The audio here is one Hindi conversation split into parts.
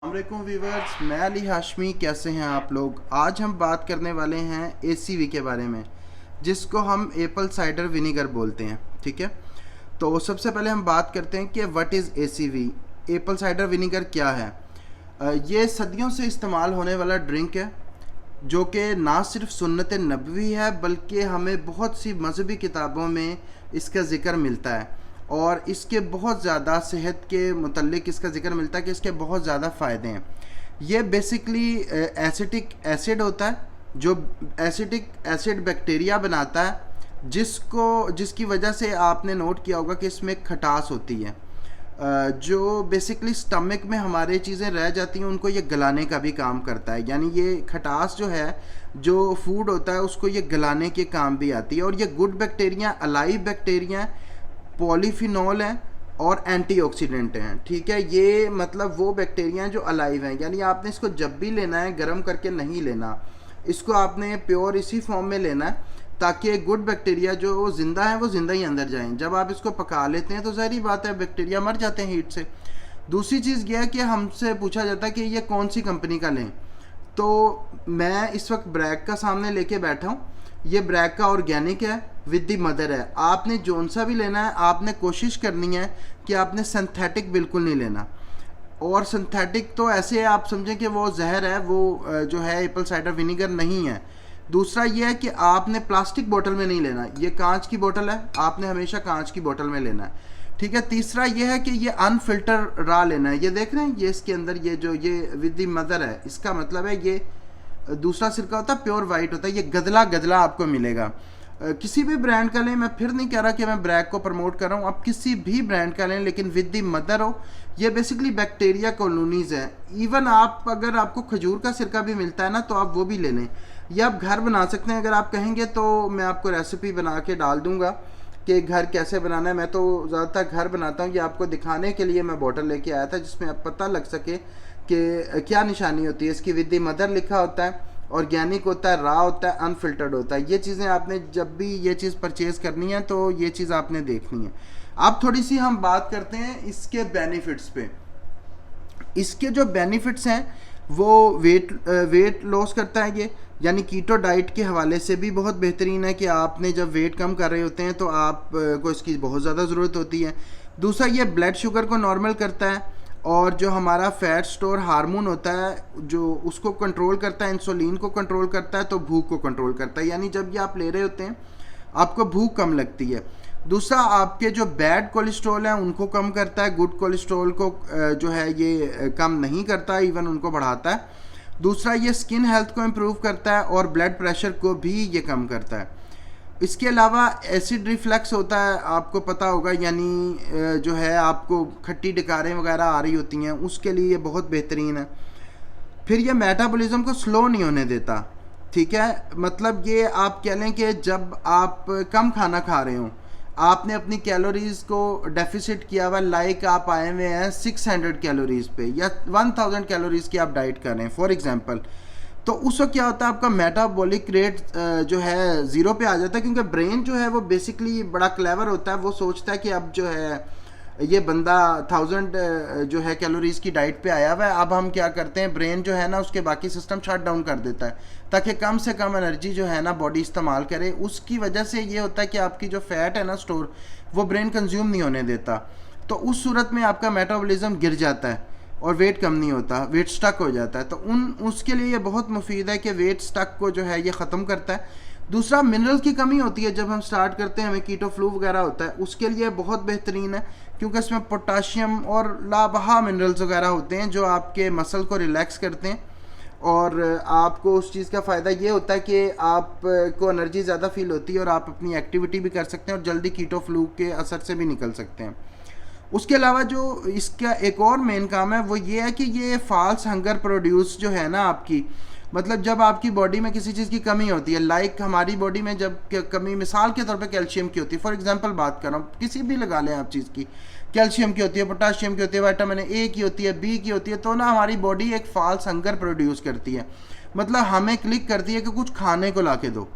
अस्सलामुअलैकुम व्यूवर्स, मैं अली हाशमी। कैसे हैं आप लोग? आज हम बात करने वाले हैं एसीवी के बारे में, जिसको हम एप्पल साइडर विनीगर बोलते हैं। ठीक है, तो सबसे पहले हम बात करते हैं कि what is ACV, Apple cider vinegar क्या है। ये सदियों से इस्तेमाल होने वाला ड्रिंक है, जो कि ना सिर्फ सुन्नत नबवी है बल्कि हमें बहुत सी मजहबी किताबों में इसका ज़िक्र मिलता है और इसके बहुत ज़्यादा सेहत के मुतल्लिक इसका ज़िक्र मिलता है कि इसके बहुत ज़्यादा फ़ायदे हैं। ये बेसिकली एसिटिक एसिड होता है, जो एसिटिक एसिड बैक्टीरिया बनाता है, जिसकी वजह से आपने नोट किया होगा कि इसमें खटास होती है। जो बेसिकली स्टमक में हमारे चीज़ें रह जाती हैं उनको ये गलाने का भी काम करता है। यानी ये खटास जो है, जो फूड होता है उसको ये गलाने के काम भी आती है। और ये good bacteria, alive bacteria, polyphenol हैं और एंटीऑक्सीडेंट हैं। ठीक है, ये मतलब वो बैक्टीरिया जो अलाइव हैं। यानी आपने इसको जब भी लेना है गर्म करके नहीं लेना, इसको आपने प्योर इसी फॉर्म में लेना है ताकि गुड बैक्टीरिया जो ज़िंदा है वो ज़िंदा ही अंदर जाएं। जब आप इसको पका लेते हैं तो ज़ाहिर बात है बैक्टीरिया मर जाते हैं हीट से। दूसरी चीज़ यह है कि हमसे पूछा जाता है कि ये कौन सी कंपनी का लें, तो मैं इस वक्त ब्रैक का सामने लेके बैठा हूँ। ये ब्रैक का ऑर्गेनिक है, विद दी मदर है। आपने जौन सा भी लेना है आपने कोशिश करनी है कि आपने सिंथेटिक बिल्कुल नहीं लेना। और सिंथेटिक तो ऐसे आप समझें कि वो जहर है, वो जो है एप्पल साइडर विनीगर नहीं है। दूसरा ये है कि आपने प्लास्टिक बोतल में नहीं लेना, ये कांच की बोतल है, आपने हमेशा कांच की बोतल में लेना है। ठीक है, तीसरा ये है कि ये अनफिल्टर रा लेना है। ये देख रहे हैं, ये इसके अंदर ये विद दी मदर है, इसका मतलब है ये दूसरा सिरका होता है प्योर वाइट होता है, ये गदला गदला आपको मिलेगा। किसी भी ब्रांड का लें, मैं फिर नहीं कह रहा कि मैं ब्रैक को प्रमोट कर रहा हूँ, आप किसी भी ब्रांड का लें लेकिन विद दी मदर हो। ये बेसिकली बैक्टीरिया कॉलोनीज हैं। इवन आप अगर आपको खजूर का सिरका भी मिलता है ना तो आप वो भी ले लें। ये आप घर बना सकते हैं, अगर आप कहेंगे तो मैं आपको रेसिपी बना के डाल दूंगा कि घर कैसे बनाना है। मैं तो ज़्यादातर घर बनाता हूँ, ये आपको दिखाने के लिए मैं बोतल लेके आया था जिसमें आप पता लग सके कि क्या निशानी होती है इसकी। विद दी मदर लिखा होता है, ऑर्गेनिक होता है, रा होता है, अनफिल्टर्ड होता है। ये चीज़ें आपने जब भी ये चीज़ परचेज़ करनी है तो ये चीज़ आपने देखनी है। अब थोड़ी सी हम बात करते हैं इसके बेनिफिट्स पे। इसके जो बेनिफिट्स हैं वो वेट लॉस करता है ये, यानी कीटो डाइट के हवाले से भी बहुत बेहतरीन है कि आपने जब वेट कम कर रहे होते हैं तो आप को इसकी बहुत ज़्यादा ज़रूरत होती है। दूसरा, ये ब्लड शुगर को नॉर्मल करता है और जो हमारा फैट स्टोर हार्मोन होता है जो उसको कंट्रोल करता है, इंसुलिन को कंट्रोल करता है, तो भूख को कंट्रोल करता है। यानी जब ये आप ले रहे होते हैं आपको भूख कम लगती है। दूसरा, आपके जो बैड कोलेस्ट्रॉल हैं उनको कम करता है, गुड कोलेस्ट्रॉल को जो है ये कम नहीं करता, इवन उनको बढ़ाता है। दूसरा, ये स्किन हेल्थ को इम्प्रूव करता है और ब्लड प्रेशर को भी ये कम करता है। इसके अलावा एसिड रिफ्लक्स होता है, आपको पता होगा, यानी जो है आपको खट्टी डकारें वगैरह आ रही होती हैं उसके लिए ये बहुत बेहतरीन है। फिर ये मेटाबॉलिज्म को स्लो नहीं होने देता। ठीक है, मतलब ये आप कह लें कि जब आप कम खाना खा रहे हो, आपने अपनी कैलोरीज को डेफिसिट किया हुआ, लाइक आप आए हुए हैं 600 कैलोरीज पे या 1000 कैलोरीज की आप डाइट कर रहे हैं फॉर एग्जांपल, तो उस वक्त क्या होता है आपका मेटाबॉलिक रेट जो है ज़ीरो पे आ जाता है। क्योंकि ब्रेन जो है वो बेसिकली बड़ा क्लेवर होता है, वो सोचता है कि अब जो है ये बंदा 1000 जो है कैलोरीज की डाइट पे आया हुआ है, अब हम क्या करते हैं, ब्रेन जो है ना उसके बाकी सिस्टम शट डाउन कर देता है ताकि कम से कम एनर्जी जो है ना बॉडी इस्तेमाल करे। उसकी वजह से ये होता है कि आपकी जो फैट है ना स्टोर, वो ब्रेन कंज्यूम नहीं होने देता, तो उस सूरत में आपका मेटाबॉलिज्म गिर जाता है और वेट कम नहीं होता, वेट स्टक हो जाता है। तो उसके लिए ये बहुत मुफीद है कि वेट स्टक को जो है ये ख़त्म करता है। दूसरा, मिनरल की कमी होती है जब हम स्टार्ट करते हैं, हमें कीटो फ्लू वगैरह होता है, उसके लिए बहुत बेहतरीन है क्योंकि इसमें पोटाशियम और लाबहा मिनरल्स वगैरह होते हैं जो आपके मसल को रिलैक्स करते हैं। और आपको उस चीज़ का फ़ायदा ये होता है कि आपको एनर्जी ज़्यादा फील होती है और आप अपनी एक्टिविटी भी कर सकते हैं और जल्दी कीटो फ्लू के असर से भी निकल सकते हैं। उसके अलावा जो इसका एक और मेन काम है वो ये है कि ये फॉल्स हंगर प्रोड्यूस जो है ना आपकी, मतलब जब आपकी बॉडी में किसी चीज़ की कमी होती है, लाइक हमारी बॉडी में जब कमी मिसाल के तौर पे कैल्शियम की होती है, फॉर एग्जांपल बात कर रहा हूँ, किसी भी लगा लें आप चीज़ की, कैल्शियम की होती है, पोटाशियम की होती है, विटामिन ए की होती है, बी की होती है, तो ना हमारी बॉडी एक फॉल्स हंगर प्रोड्यूस करती है, मतलब हमें क्लिक करती है कि कुछ खाने को ला के दो।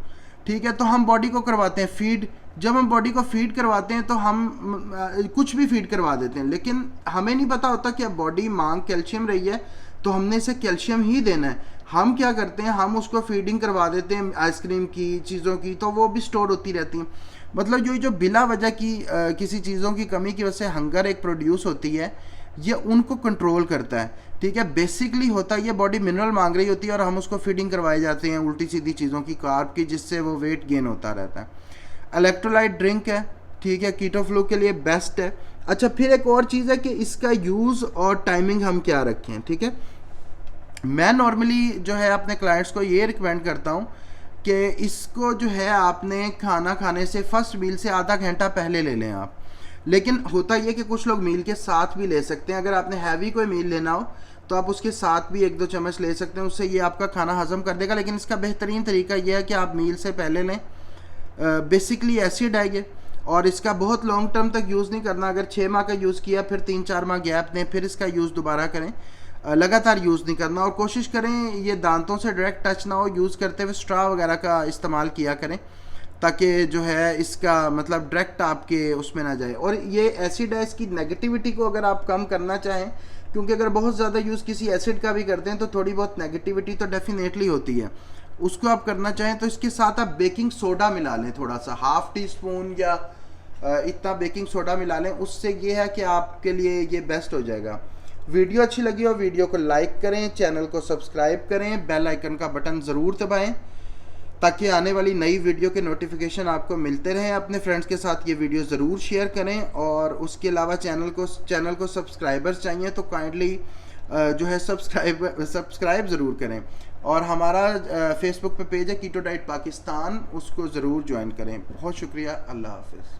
ठीक है, तो हम बॉडी को करवाते हैं फीड। जब हम बॉडी को फीड करवाते हैं तो हम कुछ भी फीड करवा देते हैं, लेकिन हमें नहीं पता होता कि अब बॉडी मांग कैल्शियम रही है, तो हमने इसे कैल्शियम ही देना है। हम क्या करते हैं, हम उसको फीडिंग करवा देते हैं आइसक्रीम की, चीज़ों की, तो वो भी स्टोर होती रहती हैं। मतलब जो बिला वजह की किसी चीज़ों की कमी की वजह से हंगर एक प्रोड्यूस होती है, ये उनको कंट्रोल करता है। ठीक है, बेसिकली होता है ये बॉडी मिनरल मांग रही होती है और हम उसको फीडिंग करवाए जाते हैं उल्टी सीधी चीज़ों की, कार्ब की, जिससे वो वेट गेन होता रहता है। इलेक्ट्रोलाइट ड्रिंक है, ठीक है, कीटो फ्लू के लिए बेस्ट है। अच्छा, फिर एक और चीज़ है कि इसका यूज़ और टाइमिंग हम क्या रखें। ठीक है, मैं नॉर्मली जो है अपने क्लाइंट्स को ये रिकमेंड करता हूँ कि इसको जो है आपने खाना खाने से फर्स्ट मील से आधा घंटा पहले ले लें आप। लेकिन होता ये कि कुछ लोग मील के साथ भी ले सकते हैं। अगर आपने हैवी कोई मील लेना हो तो आप उसके साथ भी 1-2 चम्मच ले सकते हैं, उससे ये आपका खाना हजम कर देगा। लेकिन इसका बेहतरीन तरीका यह है कि आप मील से पहले लें। बेसिकली एसिड है ये, और इसका बहुत लॉन्ग टर्म तक यूज़ नहीं करना। अगर 6 माह का यूज़ किया, फिर 3-4 माह गैप दें, फिर इसका यूज़ दोबारा करें। लगातार यूज़ नहीं करना, और कोशिश करें ये दांतों से डायरेक्ट टच ना हो। यूज़ करते हुए स्ट्रॉ वगैरह का इस्तेमाल किया करें, ताकि जो है इसका मतलब डायरेक्ट आपके उसमें ना जाए। और ये एसिड है, इसकी नेगेटिविटी को अगर आप कम करना चाहें, क्योंकि अगर बहुत ज़्यादा यूज़ किसी एसिड का भी करते हैं तो थोड़ी बहुत नेगेटिविटी तो डेफिनेटली होती है, उसको आप करना चाहें तो इसके साथ आप बेकिंग सोडा मिला लें, थोड़ा सा 1/2 टीस्पून या इतना बेकिंग सोडा मिला लें। उससे ये है कि आपके लिए ये बेस्ट हो जाएगा। वीडियो अच्छी लगी हो, वीडियो को लाइक करें, चैनल को सब्सक्राइब करें, बेल आइकन का बटन ज़रूर दबाएं ताकि आने वाली नई वीडियो के नोटिफिकेशन आपको मिलते रहें। अपने फ्रेंड्स के साथ ये वीडियो ज़रूर शेयर करें, और उसके अलावा चैनल को सब्सक्राइबर्स चाहिए तो काइंडली जो है सब्सक्राइब ज़रूर करें। और हमारा फेसबुक पे पेज है कीटो डाइट पाकिस्तान, उसको ज़रूर ज्वाइन करें। बहुत शुक्रिया, अल्लाह हाफ़िज़।